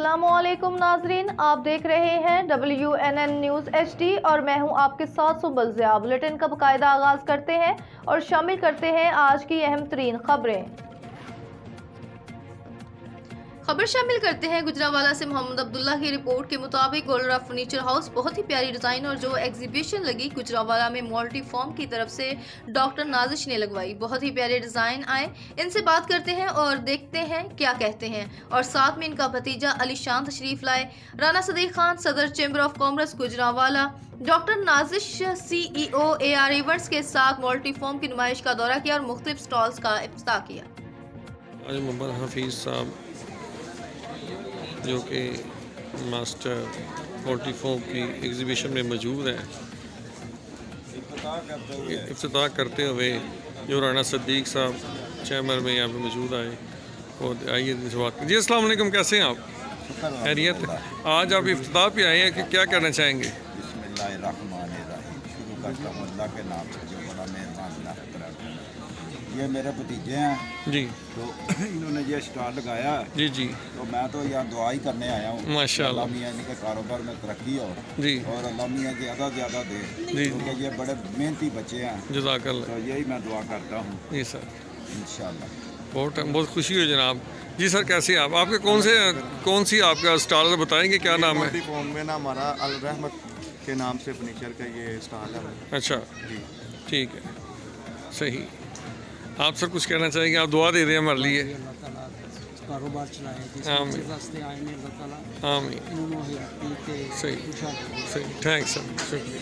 अस्सलामुअलैकुम नाजरीन, आप देख रहे हैं WNN न्यूज़ HD और मैं हूं आपके साथ सुबल ज़िया। बुलेटिन का बाकायदा आगाज़ करते हैं और शामिल करते हैं आज की अहम तरीन खबर शामिल करते हैं गुजरांवाला से मोहम्मद अब्दुल्ला की रिपोर्ट के मुताबिक गोलरा फर्नीचर हाउस बहुत ही प्यारी डिज़ाइन और जो एग्जीबिशन लगी गुजरांवाला में मल्टी फॉर्म की तरफ से डॉक्टर नाजिश ने लगवाई। बहुत ही प्यारे डिज़ाइन आए, इनसे बात करते हैं और देखते हैं क्या कहते हैं। और साथ में इनका भतीजा अली शान तशरीफ लाए। राना सदीक खान सदर chamber of commerce Gujranwala, doctor Nazish CEO AR events के साथ मल्टी फॉर्म की नुमाइश का दौरा किया और मुख्तलिफ स्टॉल्स का इफ्तिताह किया। आज मोहम्मद हफीज़ साहब जो कि मास्टर मल्टीफॉर्म की एग्जीबिशन में मौजूद हैं, इफ्तिताह करते हुए जो राना सदीक साहब चैम्बर में यहाँ पे मौजूद आए और आइए इस बात जी। अस्सलाम वालेकुम, कैसे हैं आप? खैरियत? आज आप इफ्तिताह पे आए हैं कि क्या करना चाहेंगे? शुरू करता हूँ अल्लाह के नाम से जो बड़ा मेहरबान। ये मेरे भतीजे हैं जी, तो इन्होंने ये स्टॉल लगाया है। जी जी, तो मैं तो यहाँ दुआ ही करने आया हूँ माशाल्लाह। अल्लाह मियाँ इनके कारोबार में तरक्की हो जी और अल्लाह मियाँ ज़्यादा ज़्यादा दे, जी। क्योंकि ये बड़े मेहनती बच्चे हैं। जज़ाकल्लाह। तो यही मैं दुआ करता हूँ जी सर, इंशाल्लाह। बहुत खुशी हुई जनाब। जी सर, कैसे आप? आपके कौन सी आपका स्टॉल है, बताएंगे क्या नाम है? फॉर्म में ना हमारा अल रहमत के नाम से फर्नीचर का ये स्टॉल है। अच्छा जी ठीक है, सही। आप सर कुछ कहना चाहेंगे? आप दुआ दे रहे हैं हमारे लिए। अल्लाह ताला कारोबार चलाए, आमीन। रास्ते आए ने अल्लाह ताला आमीन। इन्होंने सही सही, थैंक्स सर, शुक्रिया।